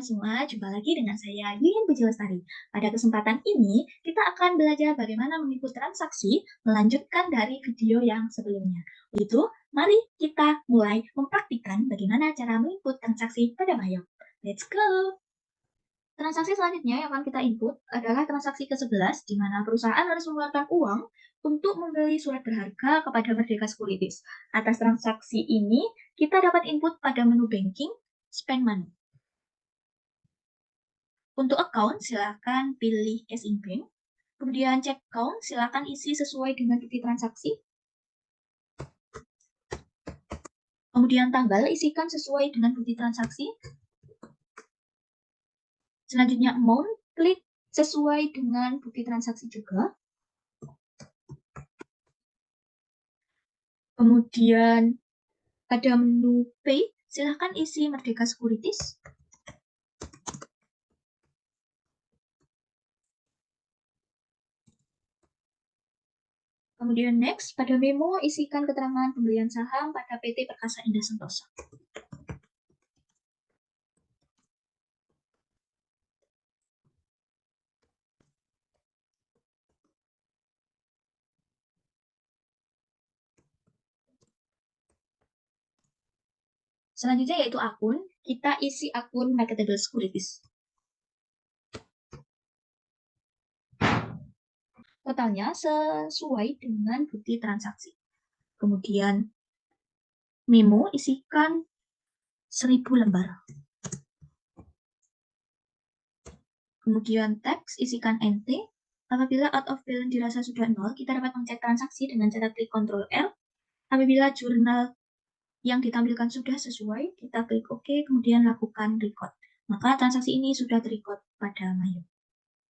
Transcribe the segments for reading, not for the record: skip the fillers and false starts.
semua, jumpa lagi dengan saya Yuyun Puji Lestari. Pada kesempatan ini, kita akan belajar bagaimana menginput transaksi melanjutkan dari video yang sebelumnya. Untuk itu, mari kita mulai mempraktikkan bagaimana cara menginput transaksi pada Mayo. Let's go! Transaksi selanjutnya yang akan kita input adalah transaksi ke-11, di mana perusahaan harus mengeluarkan uang untuk membeli surat berharga kepada Merdeka Securities. Atas transaksi ini, kita dapat input pada menu banking, spend money. Untuk account, silakan pilih cash in bank. Kemudian cek account, silakan isi sesuai dengan bukti transaksi. Kemudian tanggal, isikan sesuai dengan bukti transaksi. Selanjutnya amount, klik sesuai dengan bukti transaksi juga. Kemudian pada menu pay, silakan isi Merdeka Securities. Kemudian next, pada memo isikan keterangan pembelian saham pada PT Perkasa Indah Sentosa. Selanjutnya yaitu akun, kita isi akun Marketable Securities. Totalnya sesuai dengan bukti transaksi. Kemudian memo isikan 1000 lembar. Kemudian teks isikan NT. Apabila out of balance dirasa sudah 0, kita dapat mengecek transaksi dengan cara klik Ctrl R. Apabila jurnal yang ditampilkan sudah sesuai, kita klik OK, kemudian lakukan record. Maka transaksi ini sudah terrecord pada Mayo.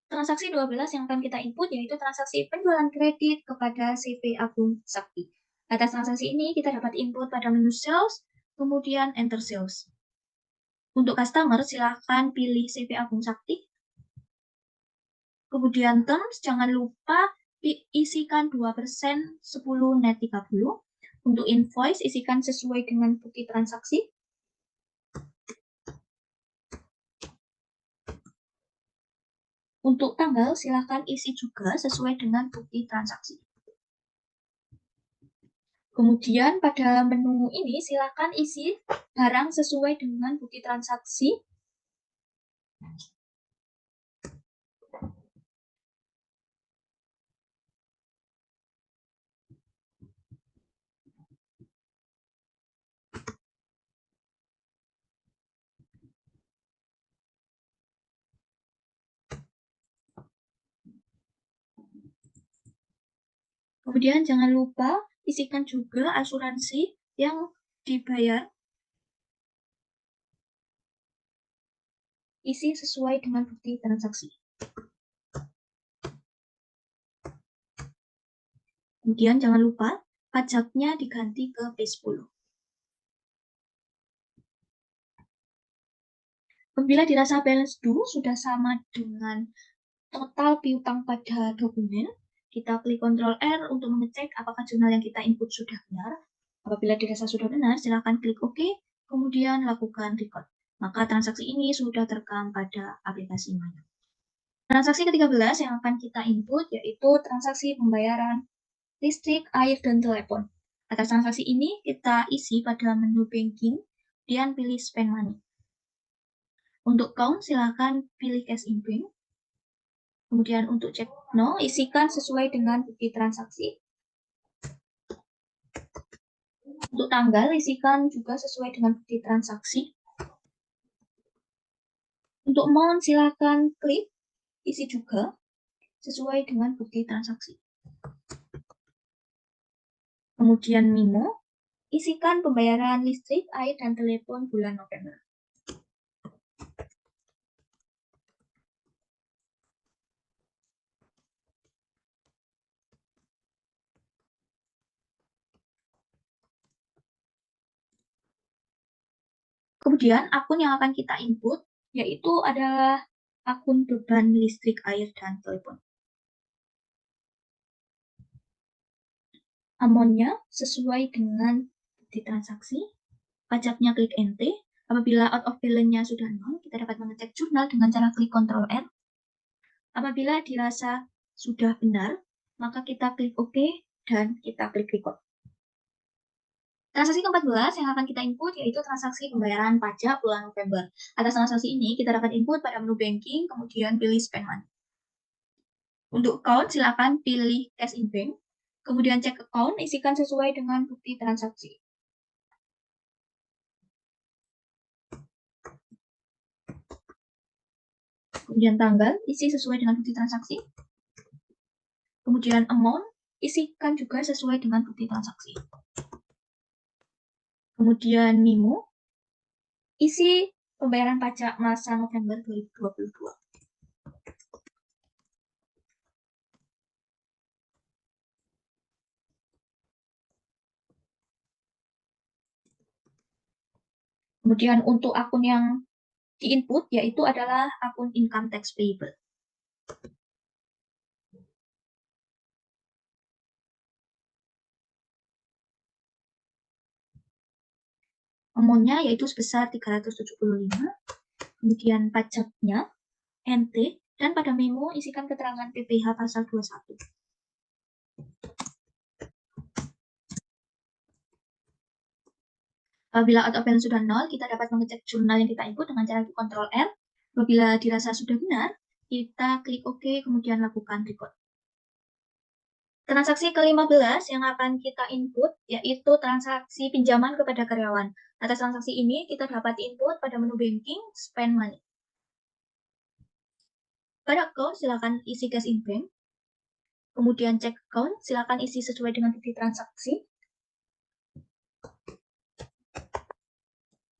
Transaksi 12 yang akan kita input yaitu transaksi penjualan kredit kepada CV Agung Sakti. Atas transaksi ini kita dapat input pada menu sales, kemudian enter sales. Untuk customer silahkan pilih CV Agung Sakti. Kemudian terms jangan lupa isikan 2%, 10 net 30. Untuk invoice isikan sesuai dengan bukti transaksi. Untuk tanggal, silakan isi juga sesuai dengan bukti transaksi. Kemudian pada menu ini, silakan isi barang sesuai dengan bukti transaksi. Kemudian jangan lupa isikan juga asuransi yang dibayar. Isi sesuai dengan bukti transaksi. Kemudian jangan lupa pajaknya diganti ke P10. Apabila dirasa balance due sudah sama dengan total piutang pada dokumen, kita klik Ctrl R untuk mengecek apakah jurnal yang kita input sudah benar. Apabila dirasa sudah benar, silakan klik OK, kemudian lakukan record. Maka transaksi ini sudah terekam pada aplikasi Mayo. Transaksi ke-13 yang akan kita input yaitu transaksi pembayaran listrik, air, dan telepon. Atas transaksi ini kita isi pada menu banking, dan pilih spend money. Untuk count, silakan pilih cash in bank. Kemudian untuk cek no, isikan sesuai dengan bukti transaksi. Untuk tanggal, isikan juga sesuai dengan bukti transaksi. Untuk amount, silakan klik, isi juga sesuai dengan bukti transaksi. Kemudian memo, isikan pembayaran listrik, air, dan telepon bulan November. Kemudian akun yang akan kita input yaitu adalah akun beban listrik, air, dan telepon. Amount-nya sesuai dengan bukti transaksi. Pajaknya klik NT. Apabila out of balance-nya sudah 0, kita dapat mengecek jurnal dengan cara klik Ctrl R. Apabila dirasa sudah benar, maka kita klik OK dan kita klik record. Transaksi ke-14 yang akan kita input yaitu transaksi pembayaran pajak bulan November. Atas transaksi ini, kita dapat input pada menu banking, kemudian pilih spend money. Untuk account, silakan pilih cash in bank, kemudian cek account, isikan sesuai dengan bukti transaksi. Kemudian tanggal, isi sesuai dengan bukti transaksi. Kemudian amount, isikan juga sesuai dengan bukti transaksi. Kemudian memo, isi pembayaran pajak masa November 2022. Kemudian untuk akun yang di-input yaitu adalah akun income tax payable. Amount-nya yaitu sebesar 375, kemudian pajaknya NT, dan pada memo isikan keterangan PPh pasal 21. Apabila out of balance sudah 0, kita dapat mengecek jurnal yang kita input dengan cara Ctrl R. Apabila dirasa sudah benar, kita klik OK, kemudian lakukan record. Transaksi ke-15 yang akan kita input yaitu transaksi pinjaman kepada karyawan. Atas transaksi ini, kita dapat input pada menu banking, spend money. Pada account, silakan isi cash in bank. Kemudian cek account, silakan isi sesuai dengan bukti transaksi.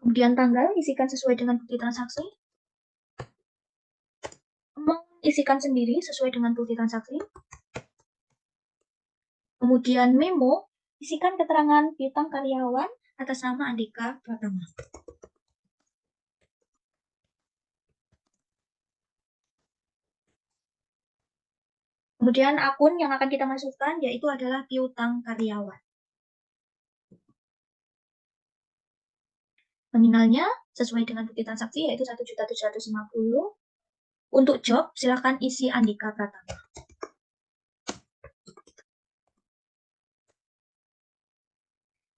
Kemudian tanggal, isikan sesuai dengan bukti transaksi. Amount, isikan sendiri sesuai dengan bukti transaksi. Kemudian memo, isikan keterangan piutang karyawan atas nama Andika Pratama. Kemudian akun yang akan kita masukkan yaitu adalah piutang karyawan. Nominalnya sesuai dengan bukti transaksi yaitu 1.750.000. Untuk job, silakan isi Andika Pratama.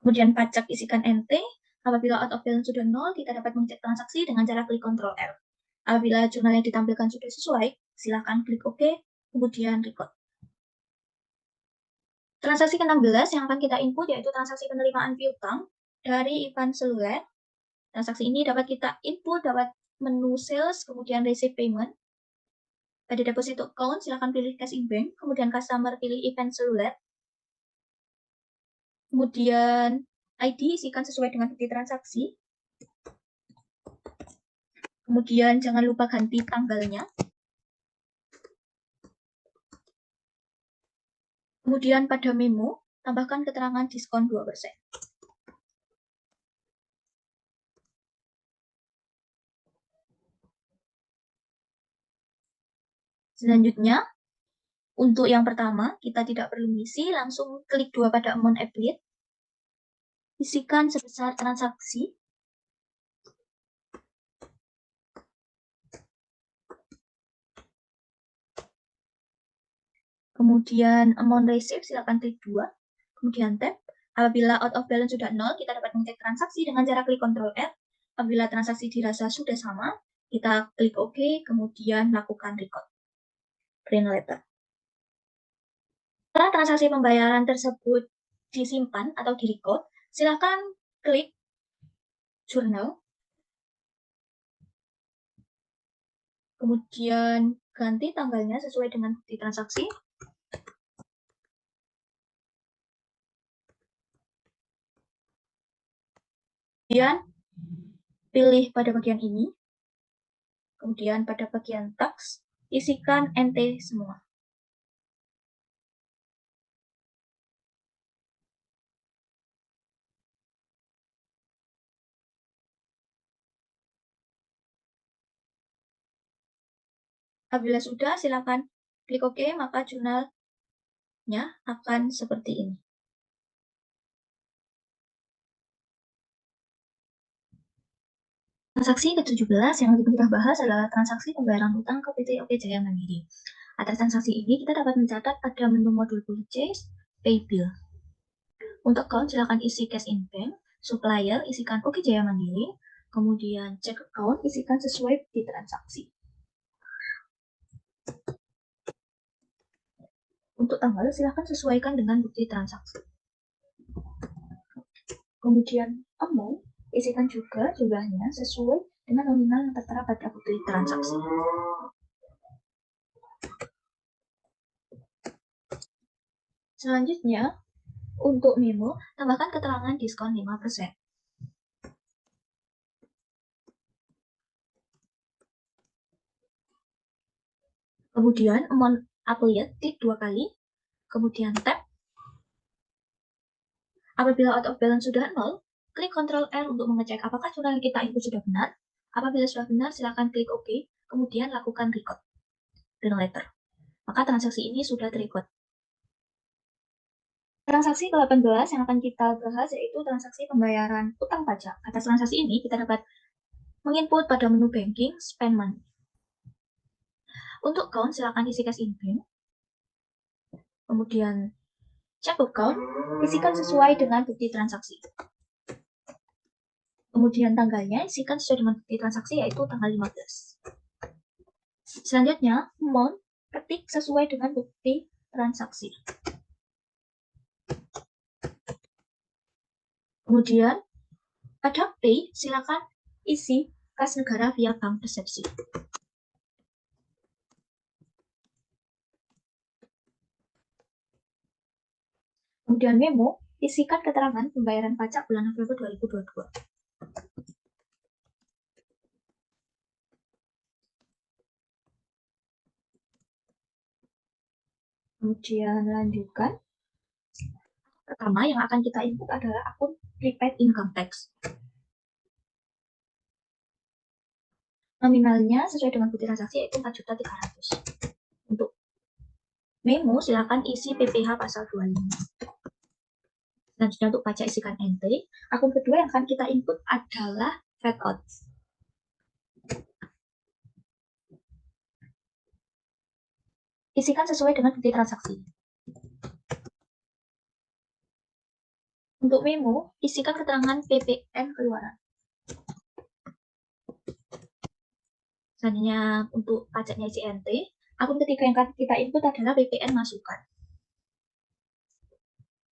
Kemudian pajak isikan NT. Apabila out of balance sudah 0, kita dapat mengecek transaksi dengan cara klik Ctrl R. Apabila jurnal yang ditampilkan sudah sesuai, silakan klik OK, kemudian record. Transaksi ke-16 yang akan kita input yaitu transaksi penerimaan piutang dari Ivan Seluler. Transaksi ini dapat kita input dapat menu sales, kemudian receive payment. Pada deposit account, silakan pilih cash in bank, kemudian customer pilih Ivan Seluler. Kemudian ID isikan sesuai dengan bukti transaksi. Kemudian jangan lupa ganti tanggalnya. Kemudian pada memo, tambahkan keterangan diskon 2%. Selanjutnya, untuk yang pertama, kita tidak perlu mengisi, langsung klik 2 pada amount applet. Isikan sebesar transaksi. Kemudian amount receive, silakan klik 2. Kemudian tab. Apabila out of balance sudah 0, kita dapat mengecek transaksi dengan cara klik Ctrl R. Apabila transaksi dirasa sudah sama, kita klik OK, kemudian lakukan record. Print letter. Setelah transaksi pembayaran tersebut disimpan atau di-record, silakan klik jurnal. Kemudian ganti tanggalnya sesuai dengan bukti transaksi. Kemudian pilih pada bagian ini. Kemudian pada bagian tax, isikan NT semua. Apabila sudah, silakan klik OK, maka jurnalnya akan seperti ini. Transaksi ke-17 yang lagi kita bahas adalah transaksi pembayaran utang ke PT Oke Jaya Mandiri. Atas transaksi ini, kita dapat mencatat ada menu modul purchase, pay bill. Untuk account, silakan isi cash in bank, supplier, isikan Oke Jaya Mandiri, kemudian check account, isikan sesuai bukti transaksi. Untuk tanggal, silakan sesuaikan dengan bukti transaksi. Kemudian amount, isikan juga jumlahnya sesuai dengan nominal yang tertera pada bukti transaksi. Selanjutnya, untuk memo, tambahkan keterangan diskon 5%. Kemudian, amount affiliate, klik 2 kali, kemudian tab. Apabila out of balance sudah 0, klik Ctrl R untuk mengecek apakah jurnal yang kita input sudah benar. Apabila sudah benar, silakan klik OK, kemudian lakukan record dengan letter. Maka transaksi ini sudah terrecord. Transaksi ke-18 yang akan kita bahas yaitu transaksi pembayaran utang pajak. Atas transaksi ini, kita dapat menginput pada menu banking, spend money. Untuk account, silakan isi cash in bank. Kemudian check account, isikan sesuai dengan bukti transaksi. Kemudian tanggalnya isikan sesuai dengan bukti transaksi yaitu tanggal 15. Selanjutnya, amount, ketik sesuai dengan bukti transaksi. Kemudian, pada pay, silakan isi kas negara via bank persepsi. Kemudian memo, isikan keterangan pembayaran pajak bulan November 2022. Kemudian lanjutkan. Pertama yang akan kita input adalah akun prepaid income tax. Nominalnya sesuai dengan bukti transaksi yaitu 4.300.000. Untuk memo, silakan isi PPh pasal 25. Selanjutnya untuk pajak isikan NT. Akun kedua yang akan kita input adalah VAT out. Isikan sesuai dengan bukti transaksi. Untuk memo, isikan keterangan PPN keluaran. Selanjutnya untuk pajaknya isi NT. Akun ketiga yang akan kita input adalah PPN masukan.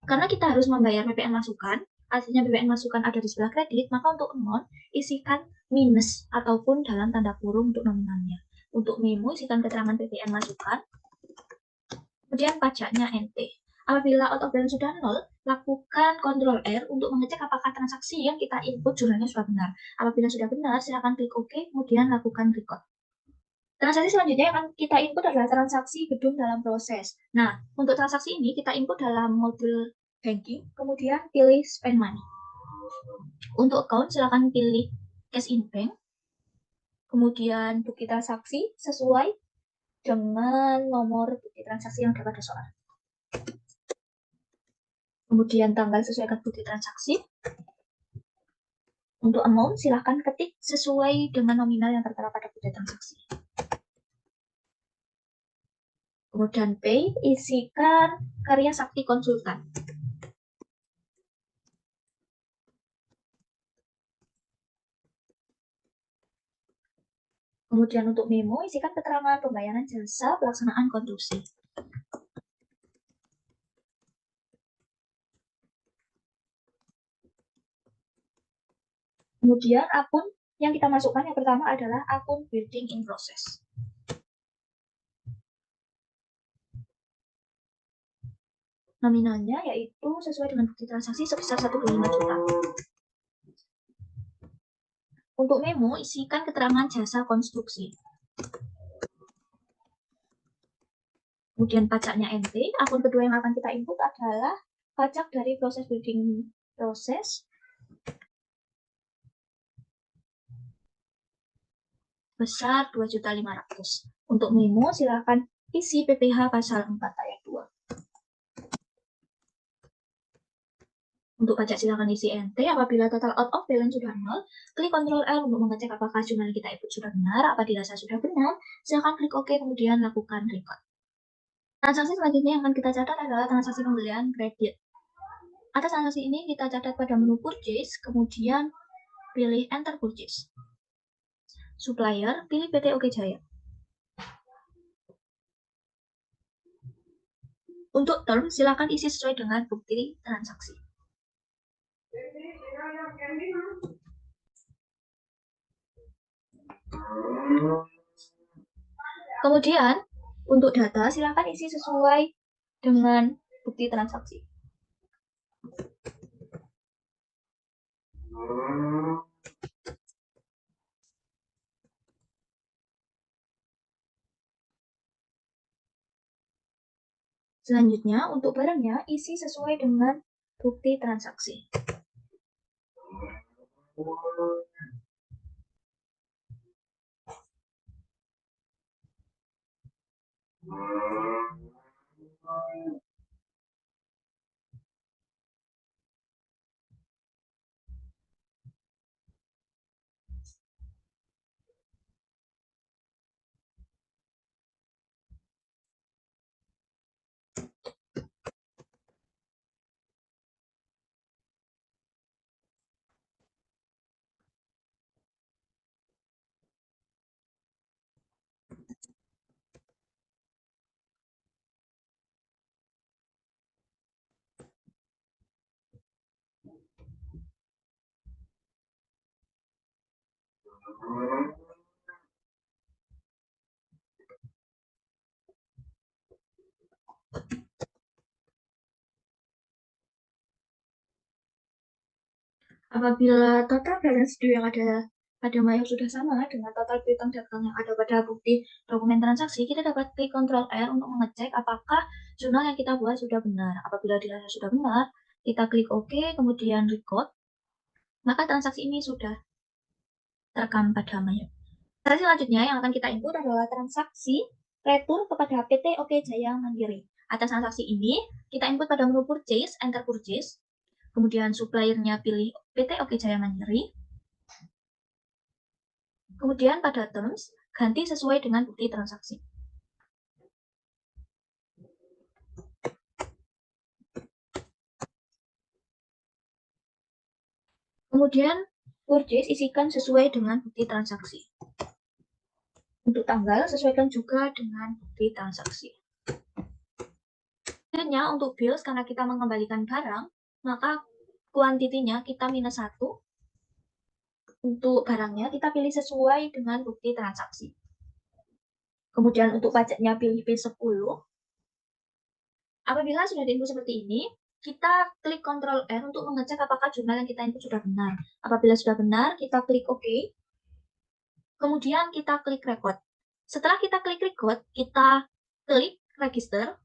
Karena kita harus membayar PPN masukan, artinya PPN masukan ada di sebelah kredit, maka untuk amount, isikan minus ataupun dalam tanda kurung untuk nominalnya. Untuk memo, isikan keterangan PPN masukan, kemudian pajaknya NT. Apabila out of balance sudah 0, lakukan Ctrl R untuk mengecek apakah transaksi yang kita input jurnalnya sudah benar. Apabila sudah benar, silakan klik OK, kemudian lakukan record. Transaksi selanjutnya yang akan kita input adalah transaksi gedung dalam proses. Nah, untuk transaksi ini kita input dalam modul banking, kemudian pilih spend money. Untuk account, silakan pilih cash in bank, kemudian bukti transaksi sesuai dengan nomor bukti transaksi yang dapat disoal. Kemudian tanggal sesuai dengan bukti transaksi. Untuk amount, silakan ketik sesuai dengan nominal yang tertera pada bukti transaksi. Kemudian pay, isikan karya sakti konsultan. Kemudian untuk memo, isikan keterangan pembayaran jasa pelaksanaan konstruksi. Kemudian akun yang kita masukkan yang pertama adalah akun building in process. Nominalnya yaitu sesuai dengan bukti transaksi sebesar 1,5 juta. Untuk memo, isikan keterangan jasa konstruksi. Kemudian pajaknya NT. Akun kedua yang akan kita input adalah pajak dari proses building proses. Besar 2.500.000. Untuk memo, silakan isi PPh pasal 4 ayat 2. Untuk pajak silakan isi NT. Apabila total out of balance sudah 0, klik Ctrl L untuk mengecek apakah jurnal yang kita input sudah benar. Apabila dirasa sudah benar, silakan klik OK kemudian lakukan record. Transaksi selanjutnya yang akan kita catat adalah transaksi pembelian kredit. Atas transaksi ini kita catat pada menu purchase, kemudian pilih enter purchase. Supplier, pilih PT Oke Jaya. Untuk term, silakan isi sesuai dengan bukti transaksi. Kemudian, untuk data, silakan isi sesuai dengan bukti transaksi. Selanjutnya, untuk barangnya, isi sesuai dengan bukti transaksi. Apabila total balance due yang ada pada Mayo sudah sama dengan total piutang dagang yang ada pada bukti dokumen transaksi, kita dapat klik Ctrl R untuk mengecek apakah jurnal yang kita buat sudah benar. Apabila dirasa sudah benar, kita klik OK, kemudian record, maka transaksi ini sudah terekam pada Mayo. Transaksi selanjutnya yang akan kita input adalah transaksi retur kepada PT Oke Jaya Mandiri. Atas transaksi ini, kita input pada menu purchase, enter purchase, kemudian suppliernya pilih PT Oke Jaya Mandiri, kemudian pada terms, ganti sesuai dengan bukti transaksi. Kemudian, purchase isikan sesuai dengan bukti transaksi. Untuk tanggal, sesuaikan juga dengan bukti transaksi. Selanjutnya, untuk bills, karena kita mengembalikan barang, maka kuantitinya kita -1. Untuk barangnya, kita pilih sesuai dengan bukti transaksi. Kemudian untuk pajaknya pilih P10. Apabila sudah diinput seperti ini, kita klik Ctrl R untuk mengecek apakah jurnal yang kita input sudah benar. Apabila sudah benar, kita klik OK. Kemudian kita klik record. Setelah kita klik record, kita klik register.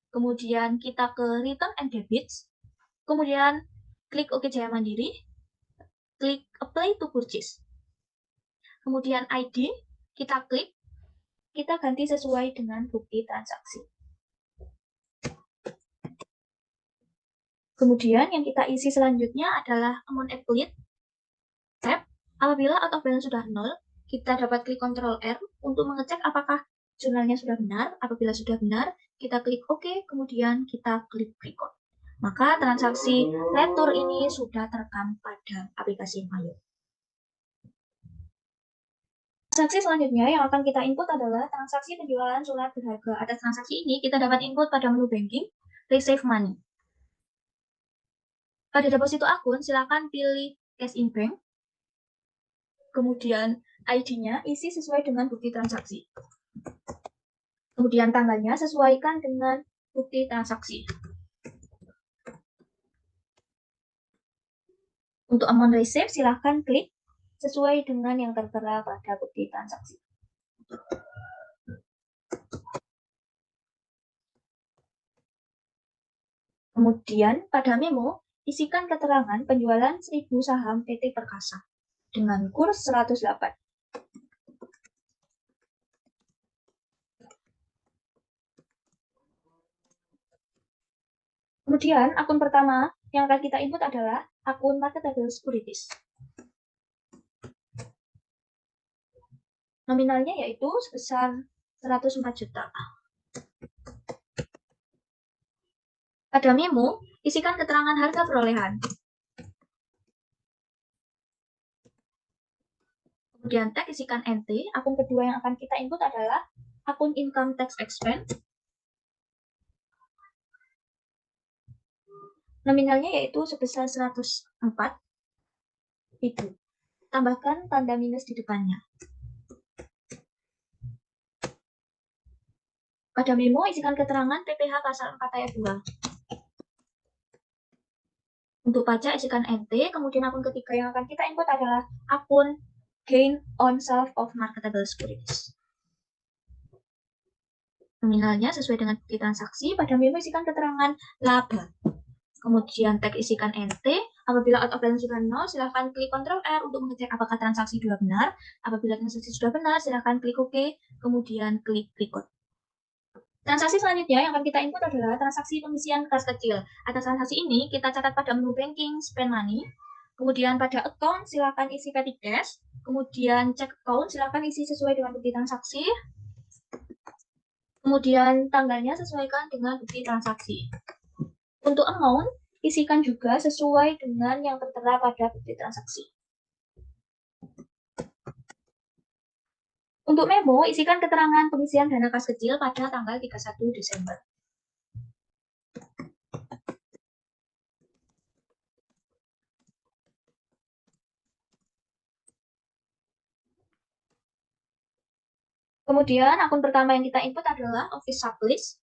Kemudian kita ke return and debits. Kemudian klik OK Jaya Mandiri. Klik apply to purchase. Kemudian ID, kita klik. Kita ganti sesuai dengan bukti transaksi. Kemudian yang kita isi selanjutnya adalah amount applied tab. Apabila out of balance sudah 0, kita dapat klik Ctrl R untuk mengecek apakah jurnalnya sudah benar. Apabila sudah benar, kita klik OK, kemudian kita klik record. Maka transaksi retur ini sudah terekam pada aplikasi Mayo. Transaksi selanjutnya yang akan kita input adalah transaksi penjualan surat berharga. Atas transaksi ini, kita dapat input pada menu banking, receive money. Pada deposito akun, silakan pilih cash in bank. Kemudian ID-nya isi sesuai dengan bukti transaksi. Kemudian tanggalnya sesuaikan dengan bukti transaksi. Untuk amount receive, silakan klik sesuai dengan yang tertera pada bukti transaksi. Kemudian pada memo, isikan keterangan penjualan 1000 saham PT Perkasa dengan kurs 108. Kemudian akun pertama yang akan kita input adalah akun marketable securities. Nominalnya yaitu sebesar 104 juta. Pada memo, isikan keterangan harga perolehan. Kemudian tag isikan NT. Akun kedua yang akan kita input adalah akun income tax expense. Nominalnya yaitu sebesar 104. Itu. Tambahkan tanda minus di depannya. Pada memo, isikan keterangan PPh pasal 4 ayat 2. Untuk pajak, isikan NT. Kemudian akun ketiga yang akan kita input adalah akun gain on sale of marketable securities. Nominalnya sesuai dengan bukti transaksi. Pada memo, isikan keterangan laba. Kemudian tag isikan NT. Apabila out of balance sudah 0, silahkan klik Ctrl R untuk mengecek apakah transaksi sudah benar. Apabila transaksi sudah benar, silahkan klik OK, kemudian klik Record. Transaksi selanjutnya yang akan kita input adalah transaksi pengisian kas kecil. Atas transaksi ini, kita catat pada menu banking, spend money. Kemudian pada account, silakan isi petty cash. Kemudian check account, silakan isi sesuai dengan bukti transaksi. Kemudian tanggalnya sesuaikan dengan bukti transaksi. Untuk amount, isikan juga sesuai dengan yang tertera pada bukti transaksi. Untuk memo, isikan keterangan pengisian dana kas kecil pada tanggal 31 Desember. Kemudian akun pertama yang kita input adalah office sublist.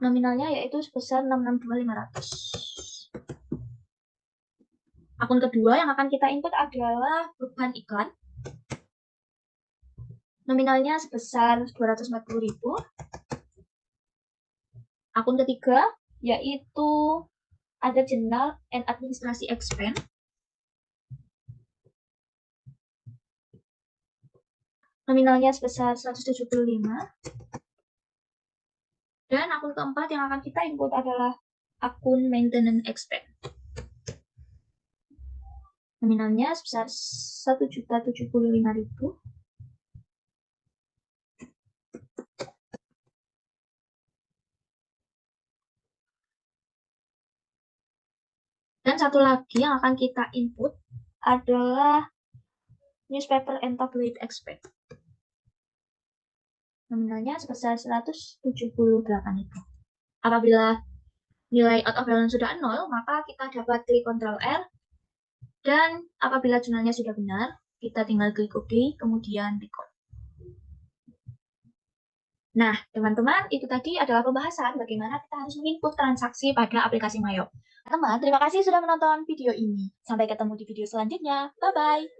Nominalnya yaitu sebesar 662.500. Akun kedua yang akan kita input adalah beban iklan. Nominalnya sebesar 240.000. Akun ketiga yaitu ada general and administrasi expense. Nominalnya sebesar 175. Dan akun keempat yang akan kita input adalah akun maintenance expense. Nominalnya sebesar 1.075.000. Dan satu lagi yang akan kita input adalah newspaper and tabloid expense. Nominalnya sebesar 178.000. Apabila nilai out of balance sudah 0, maka kita dapat klik Ctrl R. Dan apabila jurnalnya sudah benar, kita tinggal klik OK, kemudian record. Nah, teman-teman, itu tadi adalah pembahasan bagaimana kita harus menginput transaksi pada aplikasi Mayo. Teman, terima kasih sudah menonton video ini. Sampai ketemu di video selanjutnya. Bye-bye.